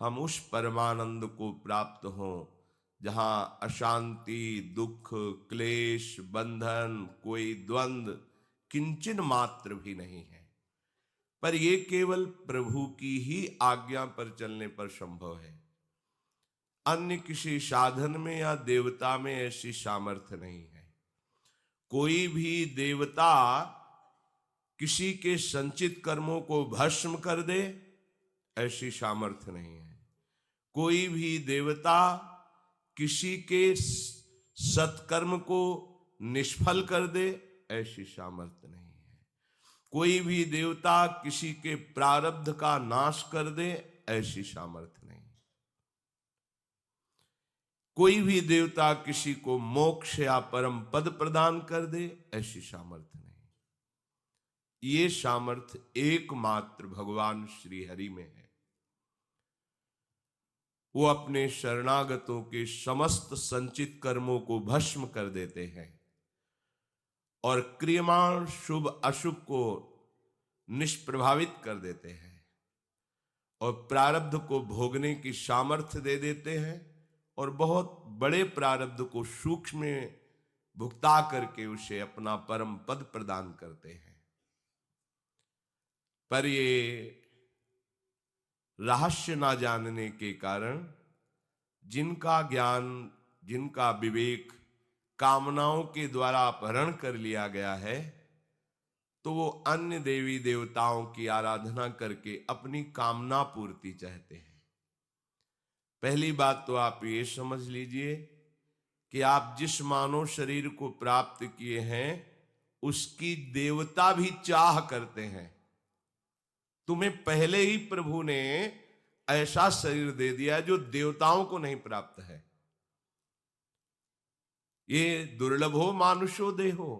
हम उस परमानंद को प्राप्त हों जहां अशांति, दुख, क्लेश, बंधन, कोई द्वंद्व किंचन मात्र भी नहीं है। पर यह केवल प्रभु की ही आज्ञा पर चलने पर संभव है। अन्य किसी साधन में या देवता में ऐसी सामर्थ्य नहीं है। कोई भी देवता किसी के संचित कर्मों को भस्म कर दे, ऐसी सामर्थ्य नहीं है। कोई भी देवता किसी के सत्कर्म को निष्फल कर दे, ऐसी सामर्थ्य नहीं है। कोई भी देवता किसी के प्रारब्ध का नाश कर दे, ऐसी सामर्थ्य नहीं। कोई भी देवता किसी को मोक्ष या परम पद प्रदान कर दे, ऐसी सामर्थ्य नहीं। ये सामर्थ्य एकमात्र भगवान श्री हरि में है। वो अपने शरणागतों के समस्त संचित कर्मों को भस्म कर देते हैं और क्रियमाण शुभ अशुभ को निष्प्रभावित कर देते हैं और प्रारब्ध को भोगने की सामर्थ्य दे देते हैं और बहुत बड़े प्रारब्ध को सूक्ष्म में भुगता करके उसे अपना परम पद प्रदान करते हैं। पर ये रहस्य ना जानने के कारण जिनका ज्ञान, जिनका विवेक कामनाओं के द्वारा अपहरण कर लिया गया है, तो वो अन्य देवी देवताओं की आराधना करके अपनी कामना पूर्ति चाहते हैं। पहली बात तो आप ये समझ लीजिए कि आप जिस मानव शरीर को प्राप्त किए हैं उसकी देवता भी चाह करते हैं। तुम्हें पहले ही प्रभु ने ऐसा शरीर दे दिया जो देवताओं को नहीं प्राप्त है। ये दुर्लभो मानुषो देहो,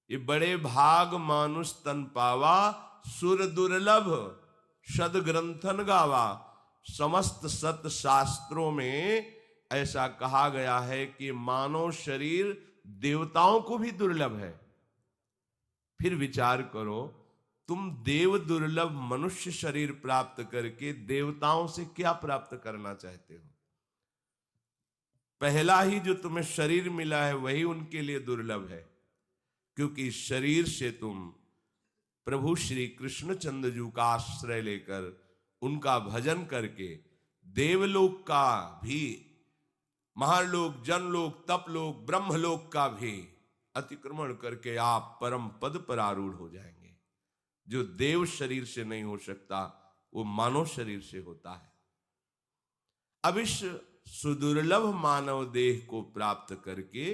ये बड़े भाग मानुष तन पावा, सुर दुर्लभ सद ग्रंथन गावा। समस्त सत शास्त्रों में ऐसा कहा गया है कि मानव शरीर देवताओं को भी दुर्लभ है। फिर विचार करो, तुम देव दुर्लभ मनुष्य शरीर प्राप्त करके देवताओं से क्या प्राप्त करना चाहते हो? पहला ही जो तुम्हें शरीर मिला है वही उनके लिए दुर्लभ है, क्योंकि शरीर से तुम प्रभु श्री कृष्णचंद्र जी का आश्रय लेकर उनका भजन करके देवलोक का भी, महालोक, जनलोक, तपलोक, ब्रह्मलोक का भी अतिक्रमण करके आप परम पद पर आरूढ़ हो जाएंगे। जो देव शरीर से नहीं हो सकता वो मानव शरीर से होता है। अब इस सुदुर्लभ मानव देह को प्राप्त करके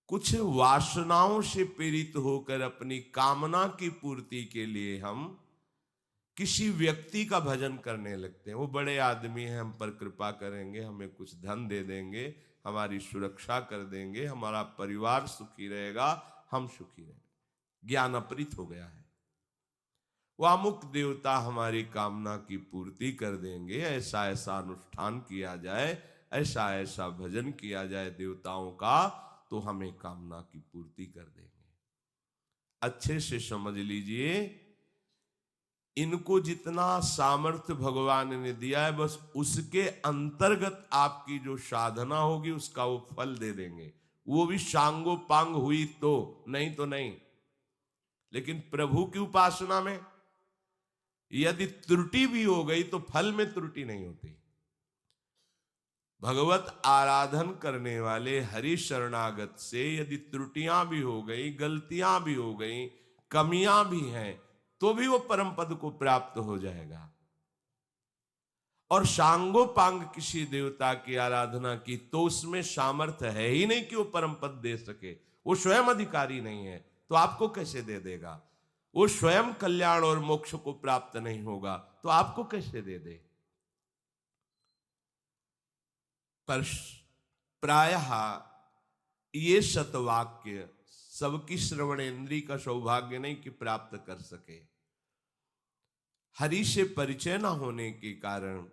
कुछ वासनाओं से पीड़ित होकर अपनी कामना की पूर्ति के लिए हम किसी व्यक्ति का भजन करने लगते हैं। वो बड़े आदमी हैं, हम पर कृपा करेंगे, हमें कुछ धन दे देंगे, हमारी सुरक्षा कर देंगे, हमारा परिवार सुखी रहेगा, हम सुखी रहेंगे। ज्ञान अपरित हो गया है। वो अमुक देवता हमारी कामना की पूर्ति कर देंगे, ऐसा ऐसा अनुष्ठान किया जाए, ऐसा ऐसा भजन किया जाए देवताओं का, तो हमें कामना की पूर्ति कर देंगे। अच्छे से समझ लीजिए, इनको जितना सामर्थ्य भगवान ने दिया है बस उसके अंतर्गत आपकी जो साधना होगी उसका वो फल दे देंगे। वो भी सांगो पांग हुई तो, नहीं तो नहीं। लेकिन प्रभु की उपासना में यदि त्रुटि भी हो गई तो फल में त्रुटि नहीं होती। भगवत आराधन करने वाले हरि शरणागत से यदि त्रुटियां भी हो गई, गलतियां भी हो गई, कमियां भी हैं, तो भी वो परम पद को प्राप्त हो जाएगा। और सांगोपांग किसी देवता की आराधना की तो उसमें सामर्थ्य है ही नहीं कि वो परम पद दे सके। वो स्वयं अधिकारी नहीं है तो आपको कैसे दे देगा? वो स्वयं कल्याण और मोक्ष को प्राप्त नहीं होगा तो आपको कैसे दे दे? पर प्रायः ये सतवाक्य सबकी श्रवण इंद्री का सौभाग्य नहीं कि प्राप्त कर सके। हरि से परिचय न होने के कारण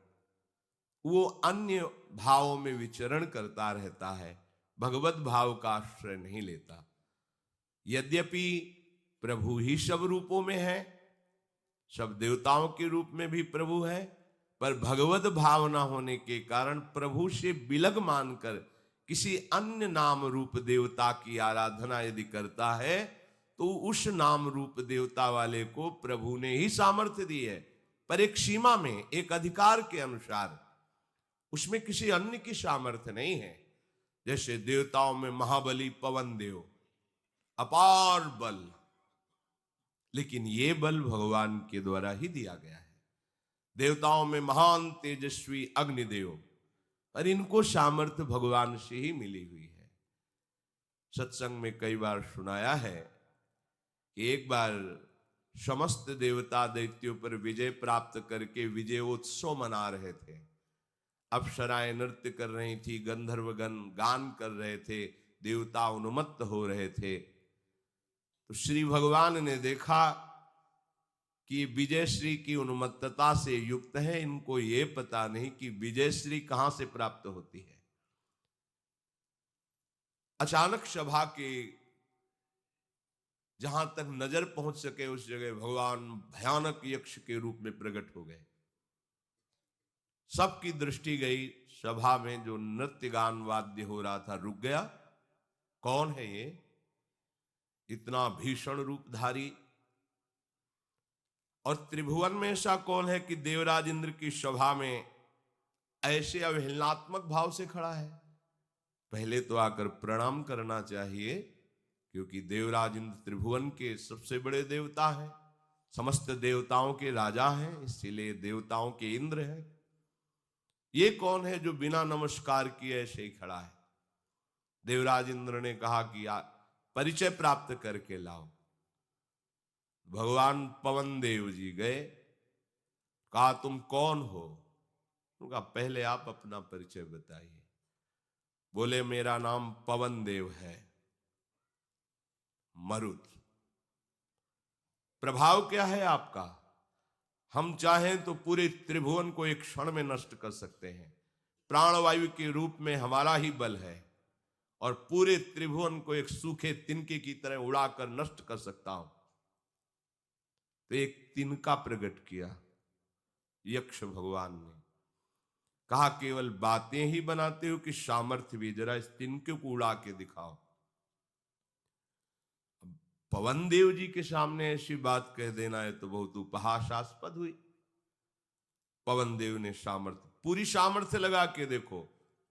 वो अन्य भावों में विचरण करता रहता है, भगवत भाव का आश्रय नहीं लेता। यद्यपि प्रभु ही सब रूपों में है, सब देवताओं के रूप में भी प्रभु है, पर भगवत भावना होने के कारण प्रभु से बिलग मानकर किसी अन्य नाम रूप देवता की आराधना यदि करता है तो उस नाम रूप देवता वाले को प्रभु ने ही सामर्थ्य दी है, पर एक सीमा में, एक अधिकार के अनुसार। उसमें किसी अन्य की सामर्थ्य नहीं है। जैसे देवताओं में महाबली पवन देव, अपार बल, लेकिन ये बल भगवान के द्वारा ही दिया गया है। देवताओं में महान तेजस्वी अग्निदेव, पर इनको सामर्थ्य भगवान से ही मिली हुई है। सत्संग में कई बार सुनाया है कि एक बार समस्त देवता दैत्यों पर विजय प्राप्त करके विजयोत्सव मना रहे थे। अप्सराएं नृत्य कर रही थी, गंधर्वगण गान कर रहे थे, देवता उन्मत्त हो रहे थे। तो श्री भगवान ने देखा कि विजयश्री की उन्मत्तता से युक्त है, इनको ये पता नहीं कि विजयश्री कहां से प्राप्त होती है। अचानक सभा के जहां तक नजर पहुंच सके उस जगह भगवान भयानक यक्ष के रूप में प्रकट हो गए। सबकी दृष्टि गई, सभा में जो नृत्य गान वाद्य हो रहा था रुक गया। कौन है ये इतना भीषण रूपधारी? और त्रिभुवन में ऐसा कौन है कि देवराज इंद्र की सभा में ऐसे अवहेलनात्मक भाव से खड़ा है? पहले तो आकर प्रणाम करना चाहिए, क्योंकि देवराज इंद्र त्रिभुवन के सबसे बड़े देवता हैं, समस्त देवताओं के राजा हैं, इसीलिए देवताओं के इंद्र हैं। ये कौन है जो बिना नमस्कार किए ऐसे ही खड़ा है? देवराज इंद्र ने कहा कि परिचय प्राप्त करके लाओ। भगवान पवन देव जी गए, कहा तुम कौन हो? उनका पहले आप अपना परिचय बताइए। बोले मेरा नाम पवन देव है, मरुत। प्रभाव क्या है आपका? हम चाहें तो पूरे त्रिभुवन को एक क्षण में नष्ट कर सकते हैं। प्राणवायु के रूप में हमारा ही बल है और पूरे त्रिभुवन को एक सूखे तिनके की तरह उड़ाकर नष्ट कर सकता हूं। तो एक तिनका प्रकट किया यक्ष भगवान ने, कहा केवल बातें ही बनाते हो कि सामर्थ्य भी? जरा इस तिनके को उड़ा के दिखाओ। पवन देव जी के सामने ऐसी बात कह देना है तो बहुत उपहासास्पद हुई। पवन देव ने सामर्थ्य, पूरी सामर्थ्य लगा के देखो,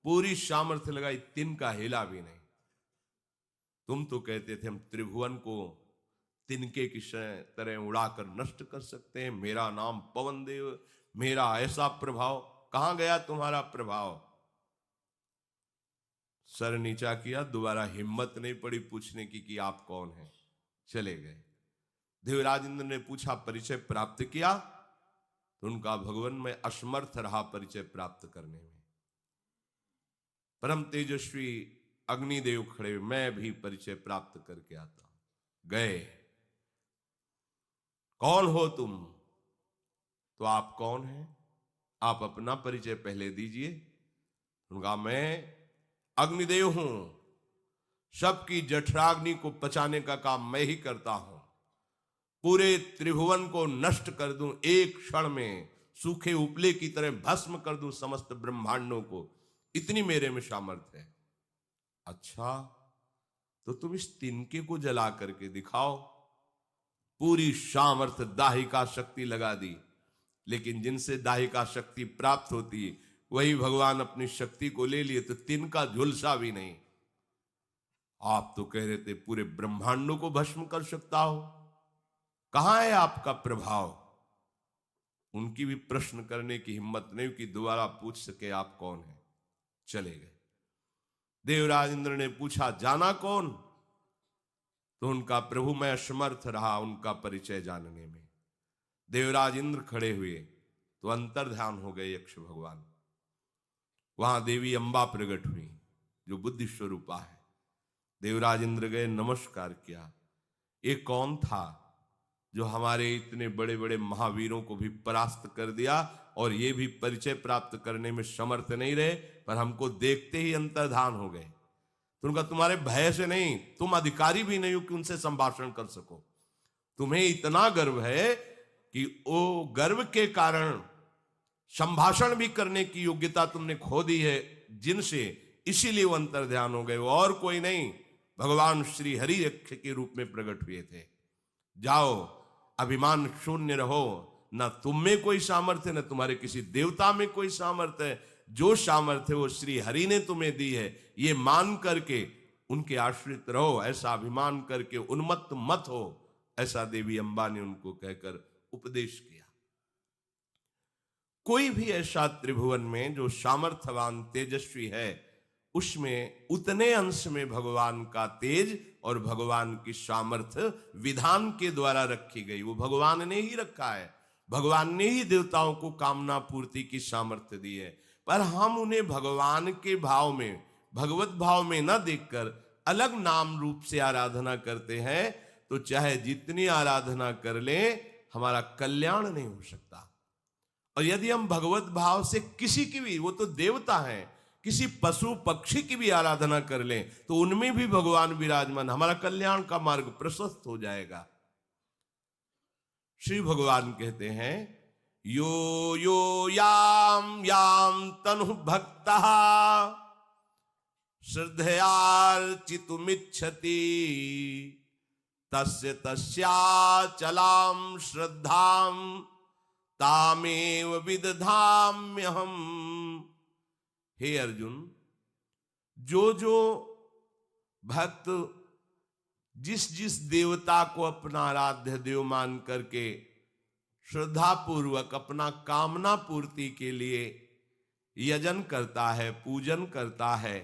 पूरी सामर्थ्य लगाई, तिनका हिला भी नहीं। तुम तो कहते थे हम त्रिभुवन को तिनके की तरह उड़ाकर नष्ट कर सकते हैं, मेरा नाम पवन देव, मेरा ऐसा प्रभाव। कहां गया तुम्हारा प्रभाव? सर नीचा किया, दोबारा हिम्मत नहीं पड़ी पूछने की कि आप कौन हैं, चले गए। देवराज इंद्र ने पूछा परिचय प्राप्त किया? तो उनका भगवान में असमर्थ रहा परिचय प्राप्त करने में। परम तेजस्वी अग्निदेव खड़े, मैं भी परिचय प्राप्त करके आता हूं। गए, कौन हो तुम? तो आप कौन हैं? आप अपना परिचय पहले दीजिए। उनका मैं अग्निदेव हूं, सबकी जठराग्नि को पचाने का काम मैं ही करता हूं। पूरे त्रिभुवन को नष्ट कर दूं एक क्षण में, सूखे उपले की तरह भस्म कर दूं समस्त ब्रह्मांडों को, इतनी मेरे में सामर्थ्य है। अच्छा, तो तुम इस तिनके को जला करके दिखाओ। पूरी सामर्थ्य दाहिका शक्ति लगा दी, लेकिन जिनसे दाहिका शक्ति प्राप्त होती है वही भगवान अपनी शक्ति को ले लिए तो तिनका झुलसा भी नहीं। आप तो कह रहे थे पूरे ब्रह्मांडों को भस्म कर सकता हो, कहां है आपका प्रभाव? उनकी भी प्रश्न करने की हिम्मत नहीं कि दोबारा पूछ सके आप कौन हैं। चले गए। देवराज इंद्र ने पूछा जाना कौन? तो उनका प्रभु मैं असमर्थ रहा उनका परिचय जानने में। देवराज इंद्र खड़े हुए तो अंतर ध्यान हो गए यक्ष भगवान। वहां देवी अंबा प्रकट हुई जो बुद्धि स्वरूपा है। देवराज इंद्र गए, नमस्कार किया। ये कौन था जो हमारे इतने बड़े बड़े महावीरों को भी परास्त कर दिया और ये भी परिचय प्राप्त करने में समर्थ नहीं रहे, पर हमको देखते ही अंतर्धान हो गए? तो उनका तुम्हारे भय से नहीं, तुम अधिकारी भी नहीं हो कि उनसे संभाषण कर सको। तुम्हें इतना गर्व है कि वो गर्व के कारण संभाषण भी करने की योग्यता तुमने खो दी है जिनसे, इसीलिए वो अंतर्ध्यान हो गए। वो और कोई नहीं, भगवान श्री हरि यक्ष के रूप में प्रकट हुए थे। जाओ, अभिमान शून्य रहो, ना तुम में कोई सामर्थ्य, न तुम्हारे किसी देवता में कोई सामर्थ्य है। जो सामर्थ्य वो श्री हरि ने तुम्हें दी है, ये मान करके उनके आश्रित रहो, ऐसा अभिमान करके उन्मत्त मत हो, ऐसा देवी अम्बा ने उनको कहकर उपदेश किया। कोई भी ऐसा त्रिभुवन में जो सामर्थ्यवान तेजस्वी है, उसमें उतने अंश में भगवान का तेज और भगवान की सामर्थ्य विधान के द्वारा रखी गई। वो भगवान ने ही रखा है, भगवान ने ही देवताओं को कामना पूर्ति की सामर्थ्य दी है। पर हम उन्हें भगवान के भाव में, भगवत भाव में न देखकर अलग नाम रूप से आराधना करते हैं, तो चाहे जितनी आराधना कर ले, हमारा कल्याण नहीं हो सकता। और यदि हम भगवत भाव से किसी की भी, वो तो देवता है, किसी पशु पक्षी की भी आराधना कर लें, तो उनमें भी भगवान विराजमान, हमारा कल्याण का मार्ग प्रशस्त हो जाएगा। श्री भगवान कहते हैं, यो यो याम याम तनु भक्ता श्रद्धयार्चितुमिच्छति तस्य तस्याचलाम श्रद्धाम तामेव विदधाम्यहम। हे अर्जुन, जो जो भक्त जिस जिस देवता को अपना आराध्य देव मान करके श्रद्धा पूर्वक अपना कामना पूर्ति के लिए यजन करता है, पूजन करता है,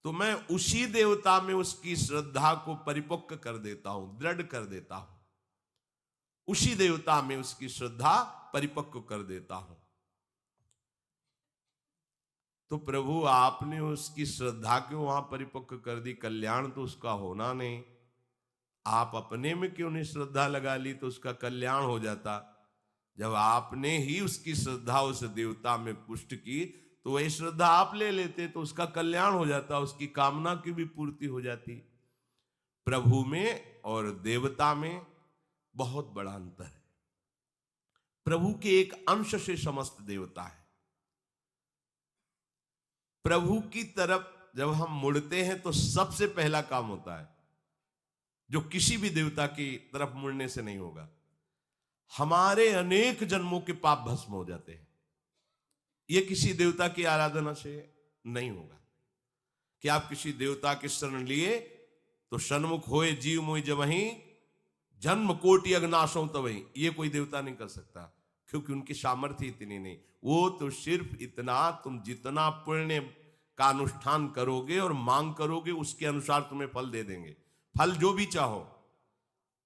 तो मैं उसी देवता में उसकी श्रद्धा को परिपक्व कर देता हूं, दृढ़ कर देता हूं। उसी देवता में उसकी श्रद्धा परिपक्व कर देता हूं। तो प्रभु आपने उसकी श्रद्धा क्यों वहां परिपक्व कर दी? कल्याण तो उसका होना नहीं। आप अपने में क्यों नहीं श्रद्धा लगा ली तो उसका कल्याण हो जाता? जब आपने ही उसकी श्रद्धा उस देवता में पुष्ट की, तो वही श्रद्धा आप ले लेते तो उसका कल्याण हो जाता, उसकी कामना की भी पूर्ति हो जाती। प्रभु में और देवता में बहुत बड़ा अंतर है। प्रभु के एक अंश से समस्त देवता है। प्रभु की तरफ जब हम मुड़ते हैं तो सबसे पहला काम होता है, जो किसी भी देवता की तरफ मुड़ने से नहीं होगा, हमारे अनेक जन्मों के पाप भस्म हो जाते हैं। यह किसी देवता की आराधना से नहीं होगा कि आप किसी देवता के शरण लिए तो सन्मुख होए जीव मोहि जबहि जन्म कोटि अग्नाशों तबहि। ये कोई देवता नहीं कर सकता, क्योंकि उनकी सामर्थ्य इतनी नहीं। वो तो सिर्फ इतना, तुम जितना पुण्य का अनुष्ठान करोगे और मांग करोगे उसके अनुसार तुम्हें फल दे देंगे। फल जो भी चाहो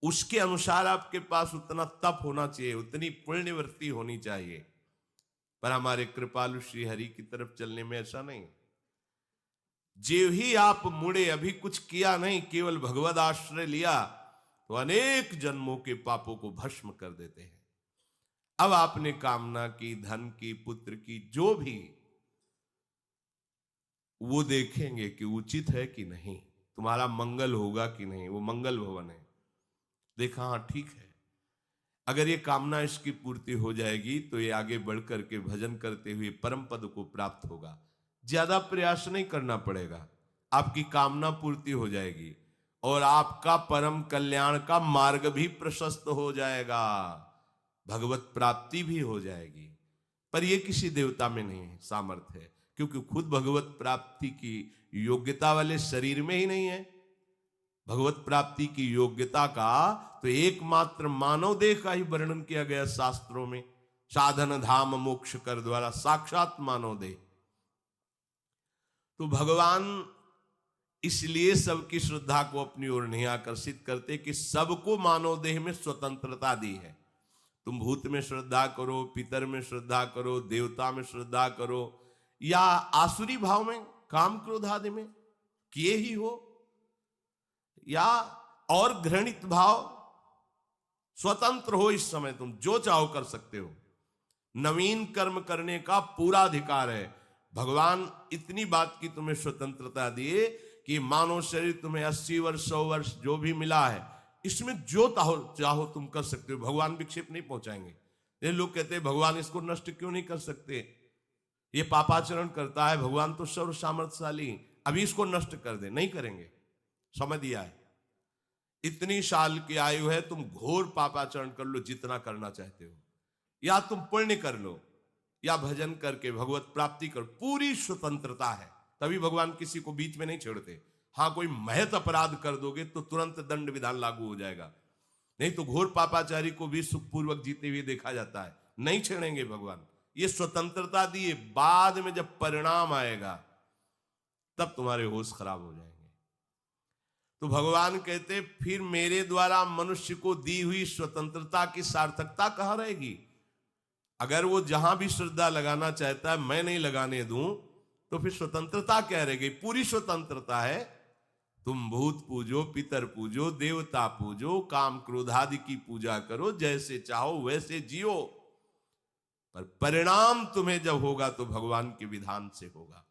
उसके अनुसार आपके पास उतना तप होना चाहिए, उतनी पुण्यवृत्ति होनी चाहिए। पर हमारे कृपालु श्री हरि की तरफ चलने में ऐसा नहीं। जो ही आप मुड़े, अभी कुछ किया नहीं, केवल भगवद आश्रय लिया, तो अनेक जन्मों के पापों को भस्म कर देते हैं। अब आपने कामना की, धन की, पुत्र की, जो भी, वो देखेंगे कि उचित है कि नहीं, तुम्हारा मंगल होगा कि नहीं। वो मंगल भवन है, देखा, हाँ ठीक है। अगर ये कामना इसकी पूर्ति हो जाएगी तो ये आगे बढ़ करके भजन करते हुए परम पद को प्राप्त होगा। ज्यादा प्रयास नहीं करना पड़ेगा, आपकी कामना पूर्ति हो जाएगी और आपका परम कल्याण का मार्ग भी प्रशस्त हो जाएगा, भगवत प्राप्ति भी हो जाएगी। पर यह किसी देवता में नहीं है सामर्थ्य है, क्योंकि खुद भगवत प्राप्ति की योग्यता वाले शरीर में ही नहीं है। भगवत प्राप्ति की योग्यता का तो एकमात्र मानव देह का ही वर्णन किया गया शास्त्रों में। साधन धाम मोक्ष कर द्वारा साक्षात मानव देह। तो भगवान इसलिए सबकी श्रद्धा को अपनी ओर नहीं आकर्षित करते कि सबको मानव देह में स्वतंत्रता दी है। तुम भूत में श्रद्धा करो, पितर में श्रद्धा करो, देवता में श्रद्धा करो, या आसुरी भाव में, काम क्रोध आदि में किए ही हो, या और घृणित भाव, स्वतंत्र हो। इस समय तुम जो चाहो कर सकते हो। नवीन कर्म करने का पूरा अधिकार है। भगवान इतनी बात की तुम्हें स्वतंत्रता दिए कि मानव शरीर तुम्हें 80 वर्ष 100 वर्ष जो भी मिला है, इसमें जो चाहो तुम कर सकते हो, भगवान विक्षेप नहीं पहुंचाएंगे। ये लोग कहते हैं भगवान इसको नष्ट क्यों नहीं कर सकते, ये पापाचरण करता है, भगवान तो सर्व सामर्थ्यशाली, अभी इसको नष्ट कर दे। नहीं करेंगे, समय दिया है, इतनी साल की आयु है, तुम घोर पापाचरण कर लो जितना करना चाहते हो, या तुम पुण्य कर लो, या भजन करके भगवत प्राप्ति कर, पूरी स्वतंत्रता है। तभी भगवान किसी को बीच में नहीं छेड़ते। हाँ, कोई महत अपराध कर दोगे तो तुरंत दंड विधान लागू हो जाएगा, नहीं तो घोर पापाचारी को भी सुखपूर्वक जीते हुए देखा जाता है, नहीं छेड़ेंगे भगवान। ये स्वतंत्रता दिए, बाद में जब परिणाम आएगा तब तुम्हारे होश खराब हो जाएंगे। तो भगवान कहते फिर मेरे द्वारा मनुष्य को दी हुई स्वतंत्रता की सार्थकता कहां रहेगी? अगर वो जहां भी श्रद्धा लगाना चाहता है मैं नहीं लगाने दूं तो फिर स्वतंत्रता क्या रहेगी? पूरी स्वतंत्रता है। तुम भूत पूजो, पितर पूजो, देवता पूजो, काम क्रोध आदि की पूजा करो, जैसे चाहो वैसे जियो, पर परिणाम तुम्हें जब होगा तो भगवान के विधान से होगा।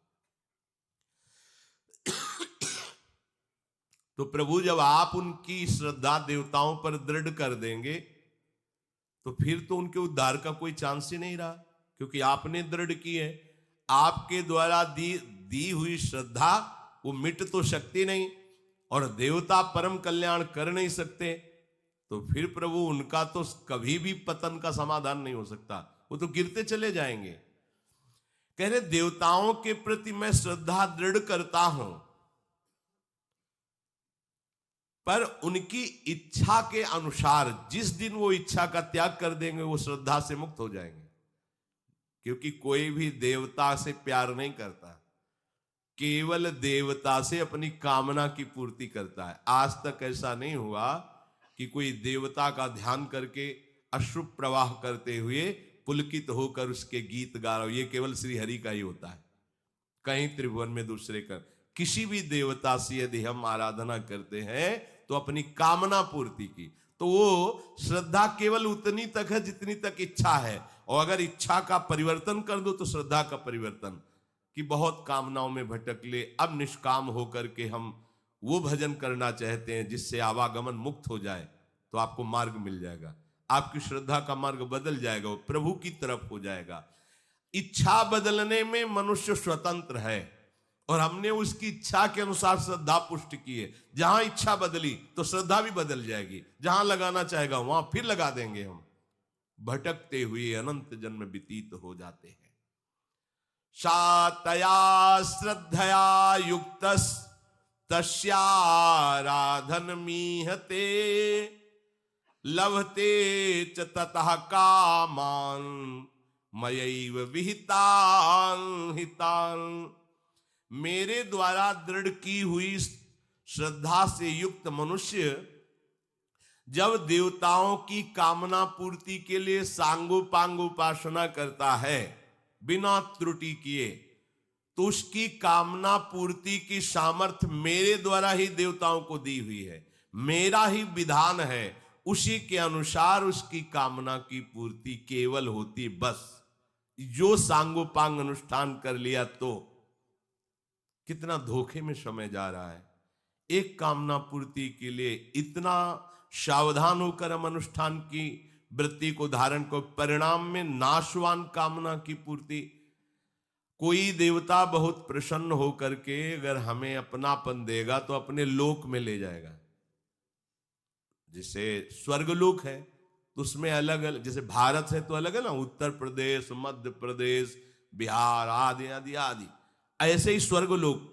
तो प्रभु जब आप उनकी श्रद्धा देवताओं पर दृढ़ कर देंगे तो फिर तो उनके उद्धार का कोई चांस ही नहीं रहा, क्योंकि आपने दृढ़ की है। आपके द्वारा दी हुई श्रद्धा वो मिट तो सकती नहीं, और देवता परम कल्याण कर नहीं सकते, तो फिर प्रभु उनका तो कभी भी पतन का समाधान नहीं हो सकता, वो तो गिरते चले जाएंगे। कह रहे देवताओं के प्रति मैं श्रद्धा दृढ़ करता हूं, पर उनकी इच्छा के अनुसार जिस दिन वो इच्छा का त्याग कर देंगे वो श्रद्धा से मुक्त हो जाएंगे। क्योंकि कोई भी देवता से प्यार नहीं करता, केवल देवता से अपनी कामना की पूर्ति करता है। आज तक ऐसा नहीं हुआ कि कोई देवता का ध्यान करके अश्रु प्रवाह करते हुए पुलकित होकर उसके गीत गा रहा हो, ये केवल श्री हरि का ही होता है। कहीं त्रिभुवन में दूसरे का, किसी भी देवता से यदि हम आराधना करते हैं तो अपनी कामना पूर्ति की, तो वो श्रद्धा केवल उतनी तक है जितनी तक इच्छा है, और अगर इच्छा का परिवर्तन कर दो तो श्रद्धा का परिवर्तन, कि बहुत कामनाओं में भटक ले, अब निष्काम होकर के हम वो भजन करना चाहते हैं जिससे आवागमन मुक्त हो जाए, तो आपको मार्ग मिल जाएगा, आपकी श्रद्धा का मार्ग बदल जाएगा, वो प्रभु की तरफ हो जाएगा। इच्छा बदलने में मनुष्य स्वतंत्र है, और हमने उसकी इच्छा के अनुसार श्रद्धा पुष्ट की है। जहां इच्छा बदली तो श्रद्धा भी बदल जाएगी, जहां लगाना चाहेगा वहां फिर लगा देंगे हम। भटकते हुए अनंत जन्म व्यतीत हो जाते हैं। सातया श्रद्धया युक्तस् तस्याराधन मीहते लभते च ततः कामान मयैव विहितान हितान। मेरे द्वारा दृढ़ की हुई श्रद्धा से युक्त मनुष्य जब देवताओं की कामना पूर्ति के लिए सांगोपांग उपासना करता है बिना त्रुटि किए, तो उसकी कामना पूर्ति की सामर्थ्य मेरे द्वारा ही देवताओं को दी हुई है, मेरा ही विधान है, उसी के अनुसार उसकी कामना की पूर्ति केवल होती। बस जो सांगोपांग अनुष्ठान कर लिया तो कितना धोखे में समय जा रहा है। एक कामना पूर्ति के लिए इतना सावधान होकर हम अनुष्ठान की वृत्ति को धारण को, परिणाम में नाशवान कामना की पूर्ति। कोई देवता बहुत प्रसन्न होकर के अगर हमें अपनापन देगा तो अपने लोक में ले जाएगा। जैसे स्वर्गलोक है तो उसमें अलग अलग, जैसे भारत है तो अलग है ना, उत्तर प्रदेश, मध्य प्रदेश, बिहार आदि आदि आदि। ऐसे ही स्वर्गलोक,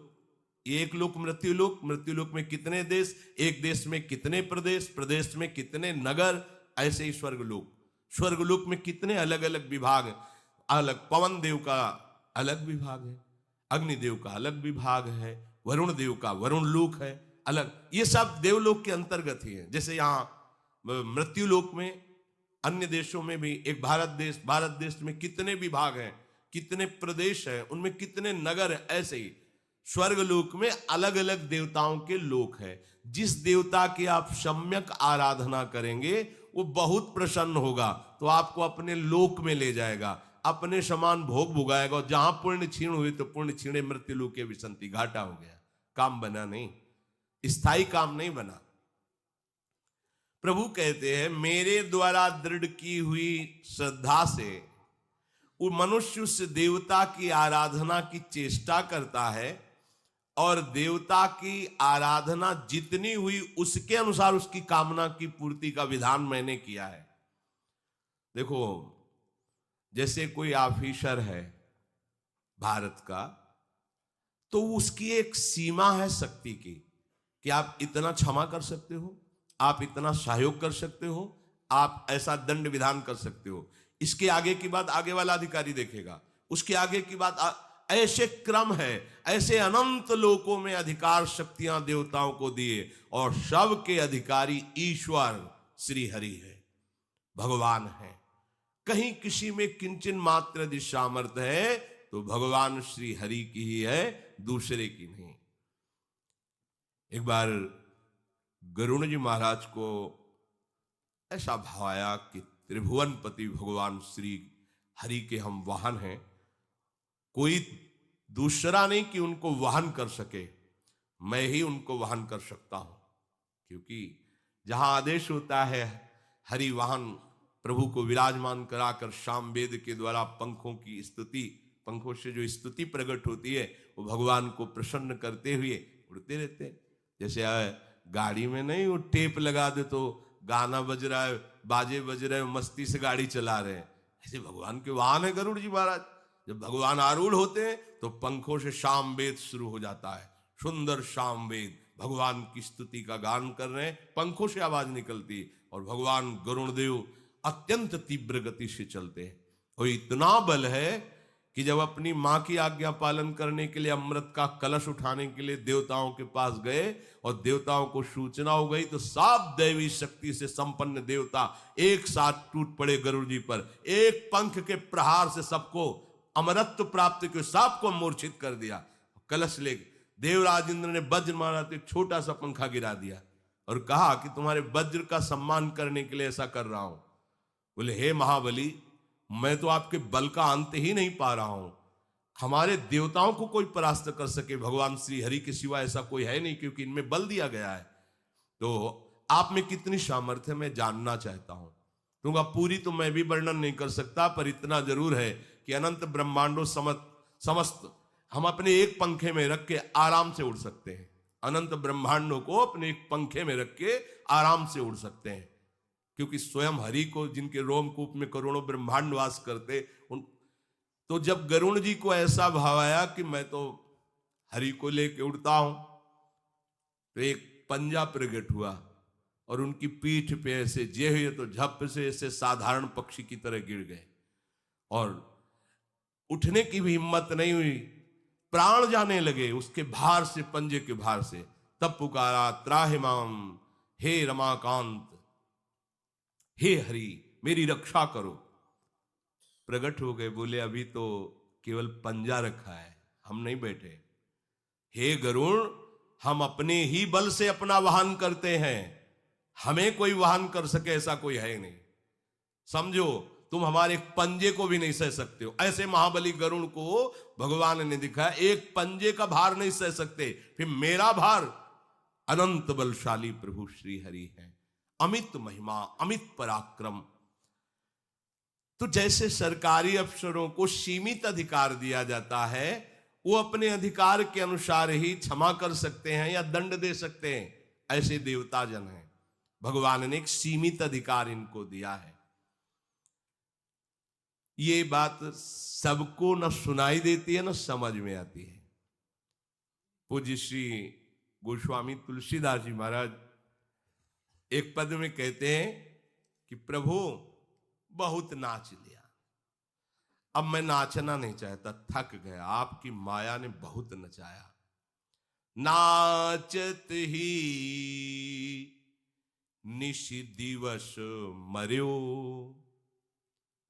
एक लोक मृत्युलोक, मृत्युलोक में कितने देश, एक देश में कितने प्रदेश, प्रदेश में कितने नगर, ऐसे ही स्वर्गलोक, स्वर्गलोक में कितने अलग अलग विभाग, अलग पवन देव का अलग विभाग है, अग्निदेव का अलग विभाग है, वरुण देव का वरुण लोक है अलग, ये सब देवलोक के अंतर्गत ही है। जैसे यहाँ मृत्युलोक में, अन्य देशों में भी एक भारत देश में कितने विभाग हैं, कितने प्रदेश हैं, उनमें कितने नगर हैं, ऐसे ही स्वर्गलोक में अलग अलग देवताओं के लोक है। जिस देवता की आप सम्यक आराधना करेंगे वो बहुत प्रसन्न होगा, तो आपको अपने लोक में ले जाएगा, अपने समान भोग भुगाएगा। जहां पुण्य क्षीण हुए तो पुण्य क्षीणे मृत्युलोक के विसंति, घाटा हो गया, काम बना नहीं, स्थायी काम नहीं बना। प्रभु कहते हैं मेरे द्वारा दृढ़ की हुई श्रद्धा से वो मनुष्य उस देवता की आराधना की चेष्टा करता है, और देवता की आराधना जितनी हुई उसके अनुसार उसकी कामना की पूर्ति का विधान मैंने किया है। देखो, जैसे कोई ऑफिसर है भारत का, तो उसकी एक सीमा है शक्ति की कि आप इतना क्षमा कर सकते हो, आप इतना सहयोग कर सकते हो, आप ऐसा दंड विधान कर सकते हो। इसके आगे की बात आगे वाला अधिकारी देखेगा, उसके आगे की बात ऐसे क्रम है। ऐसे अनंत लोकों में अधिकार शक्तियां देवताओं को दिए, और सबके अधिकारी ईश्वर श्री हरि है, भगवान है। कहीं किसी में किंचन मात्र यदि सामर्थ्य है तो भगवान श्री हरि की ही है, दूसरे की नहीं। एक बार गरुण जी महाराज को ऐसा भाव आया कि त्रिभुवनपति भगवान श्री हरि के हम वाहन हैं, कोई दूसरा नहीं कि उनको वाहन कर सके, मैं ही उनको वाहन कर सकता हूं। क्योंकि जहां आदेश होता है हरि वाहन प्रभु को विराजमान कराकर शाम वेद के द्वारा पंखों की स्तुति, पंखों से जो स्तुति प्रकट होती है वो भगवान को प्रसन्न करते हुए उड़ते रहते हैं। जैसे गाड़ी में नहीं वो टेप लगा दे तो गाना बज रहा है, बाजे बज रहे हैं, मस्ती से गाड़ी चला रहे हैं, ऐसे भगवान के वाहन है गरुड़ जी महाराज। जब भगवान आरूढ़ होते हैं तो पंखों से शाम वेद शुरू हो जाता है, सुंदर शाम वेद, भगवान की स्तुति का गान कर रहे हैं, पंखों से आवाज निकलती, और भगवान गरुण देव अत्यंत तीव्र गति से चलते हैं। और इतना बल है कि जब अपनी मां की आज्ञा पालन करने के लिए अमृत का कलश उठाने के लिए देवताओं के पास गए, और देवताओं को सूचना हो गई, तो सब दैवी शक्ति से संपन्न देवता एक साथ टूट पड़े गरुड़ जी पर। एक पंख के प्रहार से सबको अमरत्व प्राप्त के सबको मूर्छित कर दिया। कलश ले देवराज इंद्र ने वज्र मारा तो एक छोटा सा पंखा गिरा दिया, और कहा कि तुम्हारे वज्र का सम्मान करने के लिए ऐसा कर रहा हूं। बोले हे महाबली, मैं तो आपके बल का अंत ही नहीं पा रहा हूं, हमारे देवताओं को कोई परास्त कर सके भगवान श्री हरि के सिवा ऐसा कोई है नहीं, क्योंकि इनमें बल दिया गया है। तो आप में कितनी सामर्थ्य मैं जानना चाहता हूं। तुमका पूरी तो मैं भी वर्णन नहीं कर सकता, पर इतना जरूर है कि अनंत ब्रह्मांडों समस्त हम अपने एक पंखे में रख के आराम से उड़ सकते हैं। अनंत ब्रह्मांडों को अपने एक पंखे में रख के आराम से उड़ सकते हैं, क्योंकि स्वयं हरि को, जिनके रोमकूप में करोड़ों ब्रह्मांड वास करते, तो जब गरुण जी को ऐसा भाव आया कि मैं तो हरि को लेके उड़ता हूं, तो एक पंजा प्रकट हुआ, और उनकी पीठ पे ऐसे जे हुए तो झप से ऐसे साधारण पक्षी की तरह गिर गए, और उठने की भी हिम्मत नहीं हुई, प्राण जाने लगे उसके भार से, पंजे के भार से। तब पुकारा त्राहिमाम, हे रमाकांत, हे हरि मेरी रक्षा करो। प्रकट हो गए, बोले अभी तो केवल पंजा रखा है, हम नहीं बैठे। हे गरुण, हम अपने ही बल से अपना वाहन करते हैं, हमें कोई वाहन कर सके ऐसा कोई है नहीं। समझो, तुम हमारे एक पंजे को भी नहीं सह सकते हो। ऐसे महाबली गरुण को भगवान ने दिखाया, एक पंजे का भार नहीं सह सकते, फिर मेरा भार। अनंत बलशाली प्रभु श्री हरि है, अमित महिमा, अमित पराक्रम। तो जैसे सरकारी अफसरों को सीमित अधिकार दिया जाता है, वो अपने अधिकार के अनुसार ही क्षमा कर सकते हैं या दंड दे सकते हैं, ऐसे देवता जन हैं। भगवान ने एक सीमित अधिकार इनको दिया है। ये बात सबको न सुनाई देती है न समझ में आती है। पूज्य श्री गोस्वामी तुलसीदास जी महाराज एक पद में कहते हैं कि प्रभु बहुत नाच लिया, अब मैं नाचना नहीं चाहता, थक गया, आपकी माया ने बहुत नचाया। नाचत ही निशि दिवस मर्यो।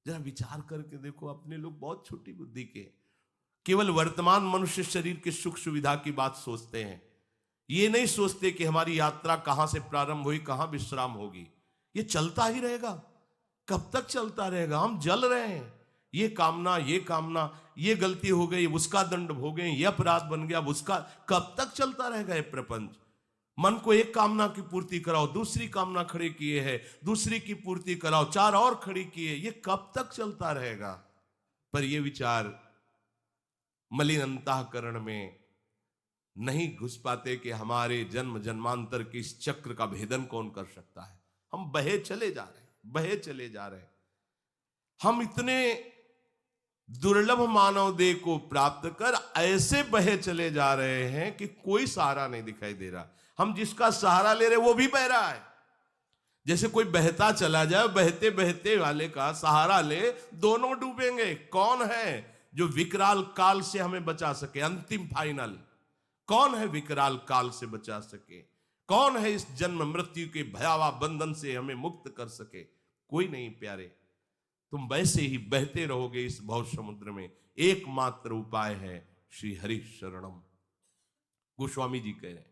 जरा विचार करके देखो, अपने लोग बहुत छोटी बुद्धि के, केवल वर्तमान मनुष्य शरीर के सुख सुविधा की बात सोचते हैं। ये नहीं सोचते कि हमारी यात्रा कहां से प्रारंभ हुई, कहां विश्राम होगी। ये चलता ही रहेगा, कब तक चलता रहेगा? हम जल रहे हैं, ये कामना, ये गलती हो गई, उसका दंड भोगे, ये अपराध बन गया, उसका, कब तक चलता रहेगा ये प्रपंच? मन को एक कामना की पूर्ति कराओ, दूसरी कामना खड़ी किए है, दूसरी की पूर्ति कराओ, चार और खड़ी किए, ये कब तक चलता रहेगा? पर ये विचार मलिन अंतःकरण में नहीं घुस पाते कि हमारे जन्म जन्मांतर के इस चक्र का भेदन कौन कर सकता है। हम बहे चले जा रहे हैं, बहे चले जा रहे हैं। हम इतने दुर्लभ मानव देह को प्राप्त कर ऐसे बहे चले जा रहे हैं कि कोई सहारा नहीं दिखाई दे रहा। हम जिसका सहारा ले रहे वो भी बह रहा है। जैसे कोई बहता चला जाए, बहते बहते वाले का सहारा ले, दोनों डूबेंगे। कौन है जो विकराल काल से हमें बचा सके? अंतिम फाइनल कौन है विकराल काल से बचा सके? कौन है इस जन्म मृत्यु के भयावह बंधन से हमें मुक्त कर सके? कोई नहीं प्यारे। तुम वैसे ही बहते रहोगे इस भव समुद्र में। एकमात्र उपाय है श्री हरि शरणम। गोस्वामी जी कह रहे हैं,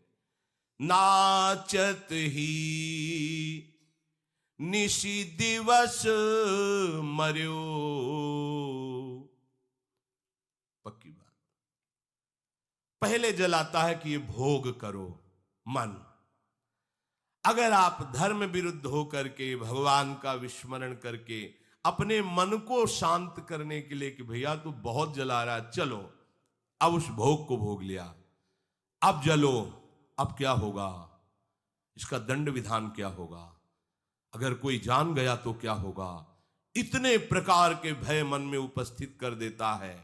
नाचत ही निशि दिवस मर्यो। पक्की बात। पहले जलाता है कि ये भोग करो मन। अगर आप धर्म विरुद्ध होकर के, भगवान का विस्मरण करके, अपने मन को शांत करने के लिए कि भैया तू बहुत जला रहा है, चलो अब उस भोग को भोग लिया, अब जलो, अब क्या होगा, इसका दंड विधान क्या होगा, अगर कोई जान गया तो क्या होगा, इतने प्रकार के भय मन में उपस्थित कर देता है,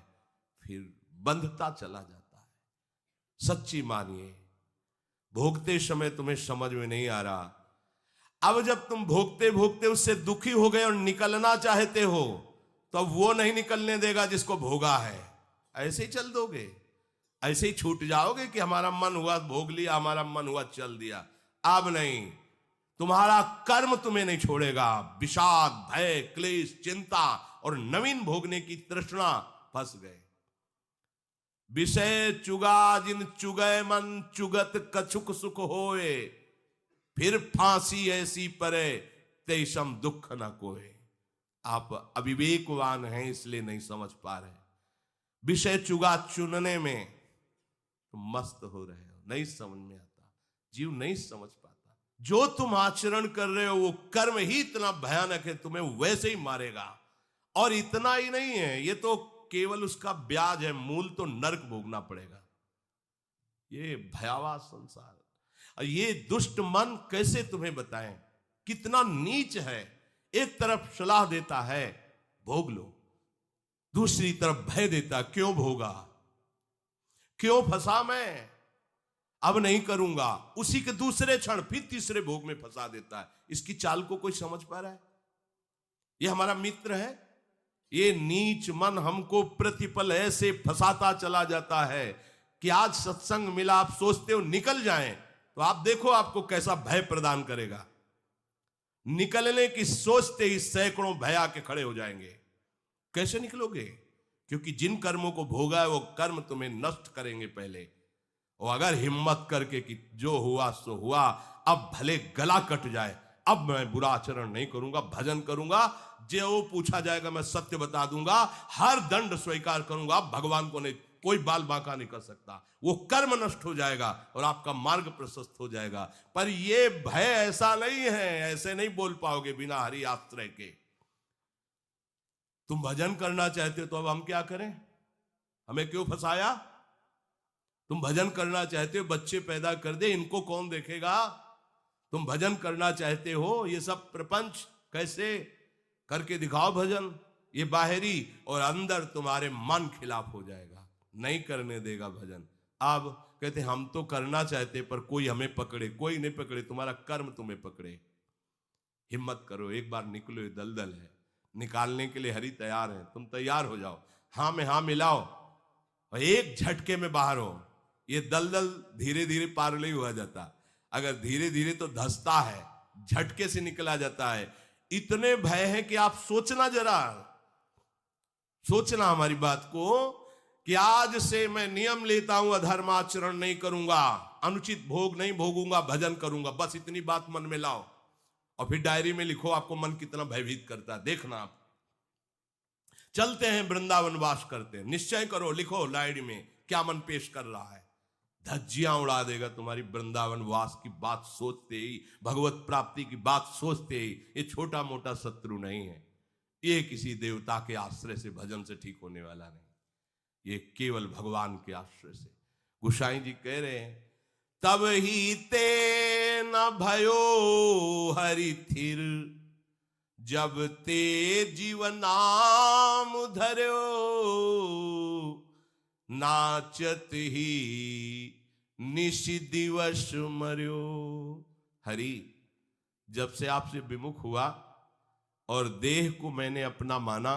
फिर बंधता चला जाता है। सच्ची मानिए, भोगते समय तुम्हें समझ में नहीं आ रहा, अब जब तुम भोगते भोगते उससे दुखी हो गए और निकलना चाहते हो, तो अब वो नहीं निकलने देगा जिसको भोगा है। ऐसे ही चल दोगे, ऐसे ही छूट जाओगे कि हमारा मन हुआ भोग लिया, हमारा मन हुआ चल दिया। अब नहीं, तुम्हारा कर्म तुम्हें नहीं छोड़ेगा। विषाद, भय, क्लेश, चिंता और नवीन भोगने की तृष्णा फंस गए। विषय चुगा जिन चुगय मन, चुगत कछुक सुख होए, फिर फांसी ऐसी परे तेषम दुख न कोए। आप अविवेकवान हैं इसलिए नहीं समझ पा रहे। विषय चुगा चुनने में तुम मस्त हो रहे हो, नहीं समझ में आता, जीव नहीं समझ पाता। जो तुम आचरण कर रहे हो वो कर्म ही इतना भयानक है, तुम्हें वैसे ही मारेगा। और इतना ही नहीं है, ये तो केवल उसका ब्याज है, मूल तो नरक भोगना पड़ेगा। ये भयावह संसार, ये दुष्ट मन कैसे तुम्हें बताएं कितना नीच है। एक तरफ सलाह देता है भोग लो, दूसरी तरफ भय देता, क्यों भोगा, क्यों फंसा मैं, अब नहीं करूंगा। उसी के दूसरे क्षण फिर तीसरे भोग में फंसा देता है। इसकी चाल को कोई समझ पा रहा है? ये हमारा मित्र है। ये नीच मन हमको प्रतिपल ऐसे फंसाता चला जाता है कि आज सत्संग मिला, आप सोचते हो निकल जाएं, तो आप देखो आपको कैसा भय प्रदान करेगा। निकलने की सोचते ही सैकड़ों भय आके खड़े हो जाएंगे। कैसे निकलोगे? क्योंकि जिन कर्मों को भोगा है वो कर्म तुम्हें नष्ट करेंगे पहले। और अगर हिम्मत करके कि जो हुआ सो हुआ, अब भले गला कट जाए, अब मैं बुरा आचरण नहीं करूंगा, भजन करूंगा, जो पूछा जाएगा मैं सत्य बता दूंगा, हर दंड स्वीकार करूंगा, भगवान को नहीं, कोई बाल बांका नहीं कर सकता। वो कर्म नष्ट हो जाएगा और आपका मार्ग प्रशस्त हो जाएगा। पर ये भय ऐसा नहीं है, ऐसे नहीं बोल पाओगे बिना हरि आश्रय के। तुम भजन करना चाहते हो तो अब हम क्या करें? हमें क्यों फंसाया? तुम भजन करना चाहते हो, बच्चे पैदा कर दे, इनको कौन देखेगा? तुम भजन करना चाहते हो, ये सब प्रपंच कैसे करके दिखाओ भजन। ये बाहरी और अंदर तुम्हारे मन खिलाफ हो जाएगा, नहीं करने देगा भजन। अब कहते हम तो करना चाहते पर कोई हमें पकड़े, कोई नहीं पकड़े, तुम्हारा कर्म तुम्हें पकड़े। हिम्मत करो, एक बार निकलो, ये दलदल है, निकालने के लिए हरि तैयार है। तुम तैयार हो जाओ, हाँ में हाँ मिलाओ और एक झटके में बाहर हो। ये दलदल धीरे धीरे पार नहीं हुआ जाता। अगर धीरे धीरे तो धंसता है, झटके से निकला जाता है। इतने भय हैं कि आप सोचना, जरा सोचना हमारी बात को, कि आज से मैं नियम लेता हूं, अधर्माचरण नहीं करूंगा, अनुचित भोग नहीं भोगूंगा, भजन करूंगा। बस इतनी बात मन में लाओ और फिर डायरी में लिखो आपको मन कितना भयभीत करता है। देखना आप चलते हैं वृंदावन वास करते हैं, निश्चय करो, लिखो डायरी में क्या मन पेश कर रहा है। धज्जियां उड़ा देगा तुम्हारी वृंदावन वास की बात सोचते ही, भगवत प्राप्ति की बात सोचते ही। ये छोटा मोटा शत्रु नहीं है, ये किसी देवता के आश्रय से, भजन से ठीक होने वाला नहीं, ये केवल भगवान के आश्रय से। गोसाई जी कह रहे हैं, तब ही ते न भयो हरि थिर, जब ते जीवन नाम धर्यो, नाचत ही निश दिवस मर्यो। हरि, जब से आपसे विमुख हुआ और देह को मैंने अपना माना,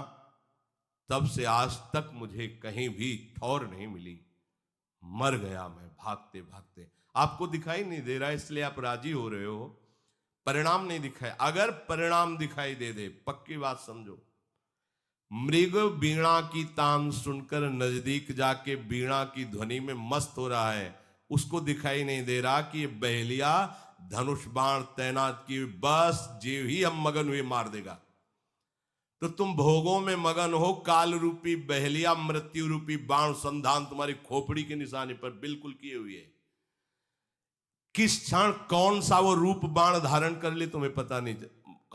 तब से आज तक मुझे कहीं भी ठौर नहीं मिली। मर गया मैं भागते भागते। आपको दिखाई नहीं दे रहा इसलिए आप राजी हो रहे हो, परिणाम नहीं दिखाई। अगर परिणाम दिखाई दे दे, पक्की बात समझो, मृग बीणा की तान सुनकर नजदीक जाके बीणा की ध्वनि में मस्त हो रहा है, उसको दिखाई नहीं दे रहा कि ये बहेलिया धनुष बाण तैनात की, बस जीव ही हम मगन हुए मार देगा। तो तुम भोगों में मगन हो, काल रूपी बहेलिया मृत्यु रूपी बाण संधान तुम्हारी खोपड़ी के निशाने पर बिल्कुल किए हुए है। किस क्षण कौन सा वो रूप बाण धारण कर ले तुम्हें पता नहीं।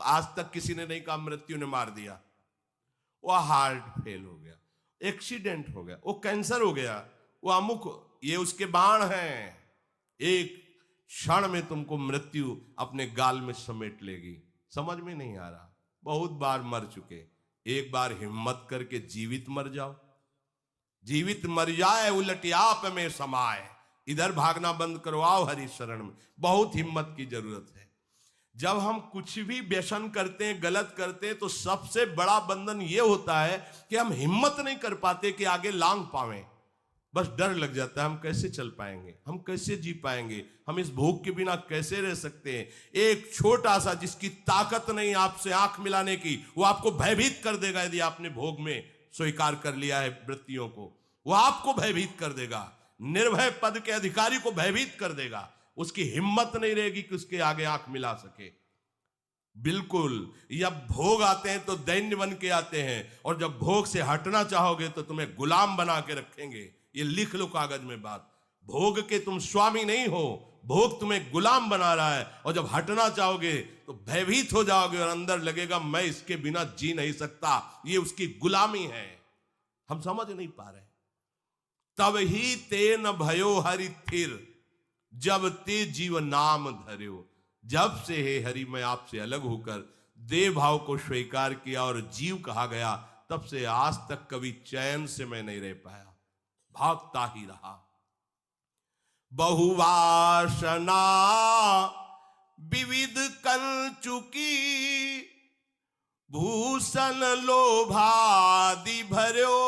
आज तक किसी ने नहीं कहा मृत्यु ने मार दिया। वो हार्ट फेल हो गया, एक्सीडेंट हो गया, वो कैंसर हो गया, वो अमुक, ये उसके बाण हैं। एक क्षण में तुमको मृत्यु अपने गाल में समेट लेगी। समझ में नहीं आ रहा। बहुत बार मर चुके, एक बार हिम्मत करके जीवित मर जाओ। जीवित मर जाए उलट आप में समाए, इधर भागना बंद करो, आओ हरि शरण में। बहुत हिम्मत की जरूरत है। जब हम कुछ भी व्यसन करते हैं, गलत करते हैं, तो सबसे बड़ा बंधन यह होता है कि हम हिम्मत नहीं कर पाते कि आगे लांग पावें। बस डर लग जाता है, हम कैसे चल पाएंगे, हम कैसे जी पाएंगे, हम इस भोग के बिना कैसे रह सकते हैं। एक छोटा सा, जिसकी ताकत नहीं आपसे आंख मिलाने की, वो आपको भयभीत कर देगा। यदि आपने भोग में स्वीकार कर लिया है वृत्तियों को, वो आपको भयभीत कर देगा। निर्भय पद के अधिकारी को भयभीत कर देगा। उसकी हिम्मत नहीं रहेगी कि उसके आगे आंख मिला सके। बिल्कुल, जब भोग आते हैं तो दैन्य बन के आते हैं, और जब भोग से हटना चाहोगे तो तुम्हें गुलाम बना के रखेंगे। ये लिख लो कागज में बात। भोग के तुम स्वामी नहीं हो, भोग तुम्हें गुलाम बना रहा है। और जब हटना चाहोगे तो भयभीत हो जाओगे और अंदर लगेगा मैं इसके बिना जी नहीं सकता। ये उसकी गुलामी है। हम समझ नहीं पा रहे। तब ही ते न भयो हरि थिर, जब ते जीव नाम धर्यो। जब से हे हरि मैं आपसे अलग होकर देव भाव को स्वीकार किया और जीव कहा गया, तब से आज तक कभी चैन से मैं नहीं रह पाया, भागता ही रहा। बहुवासना विविध कंचुकी, भूषण लोभादि भर्यो।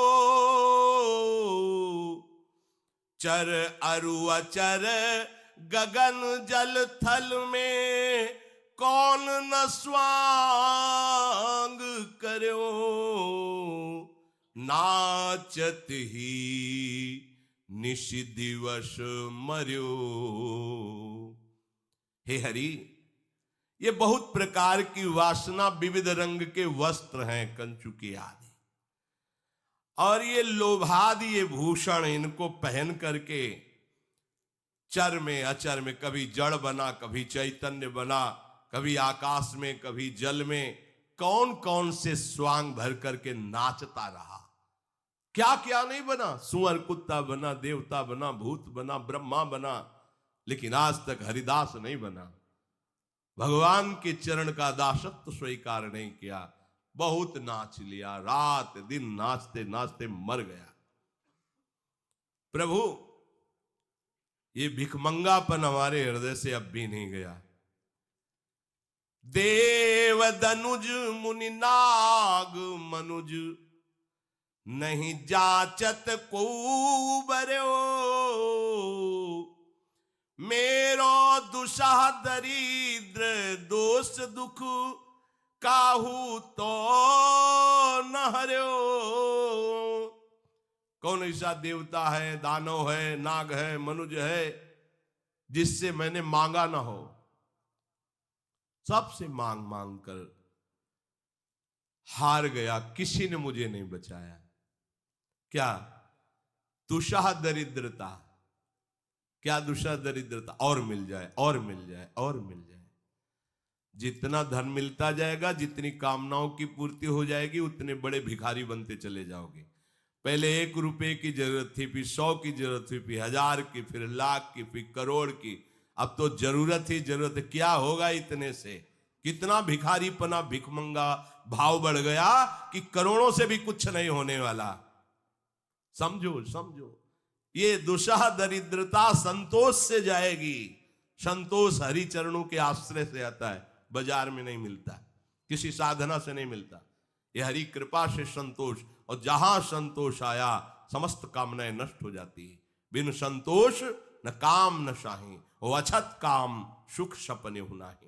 चर अरु अचर गगन जल थल में, कौन न स्वांग कर्यो। नाचत ही निश दिवस मर्यो। हे हरि, ये बहुत प्रकार की वासना, विविध रंग के वस्त्र हैं, कंचुकी आदि, और ये लोभादि, ये भूषण, इनको पहन करके चर में अचर में, कभी जड़ बना, कभी चैतन्य बना, कभी आकाश में, कभी जल में, कौन कौन से स्वांग भर करके नाचता रहा। क्या क्या नहीं बना, सुअर कुत्ता बना, देवता बना, भूत बना, ब्रह्मा बना, लेकिन आज तक हरिदास नहीं बना। भगवान के चरण का दासत्व स्वीकार नहीं किया। बहुत नाच लिया, रात दिन नाचते नाचते मर गया। प्रभु, ये भिखमंगापन हमारे हृदय से अब भी नहीं गया। देव दनुज मुनि नाग मनुज, नहीं जाचत को बर्यो। मेरो दुसाह दरिद्र दोष दुख, काहू तो न हर्यो। कौन ऐसा देवता है, दानव है, नाग है, मनुज है, जिससे मैंने मांगा ना हो। सबसे मांग मांग कर हार गया, किसी ने मुझे नहीं बचाया। क्या? तुषाह दरिद्रता, क्या दुष्टा दरिद्रता, और मिल जाए और मिल जाए और मिल जाए। जितना धन मिलता जाएगा, जितनी कामनाओं की पूर्ति हो जाएगी, उतने बड़े भिखारी बनते चले जाओगे। पहले 1 रुपए की जरूरत थी, फिर 100 की जरूरत थी, फिर 1000 की, फिर लाख की, फिर करोड़ की। अब तो जरूरत ही जरूरत है। क्या होगा इतने से? कितना भिखारीपना, भिखमंगा भाव बढ़ गया कि करोड़ों से भी कुछ नहीं होने वाला। समझो समझो, ये दुष्टा दरिद्रता संतोष से जाएगी। संतोष हरि चरणों के आश्रय से आता है, बाजार में नहीं मिलता, किसी साधना से नहीं मिलता। यह हरि कृपा से संतोष, और जहां संतोष आया समस्त कामनाएं नष्ट हो जाती है। बिन संतोष न काम न शाही, वो अछत काम सुख सपने हुनाही।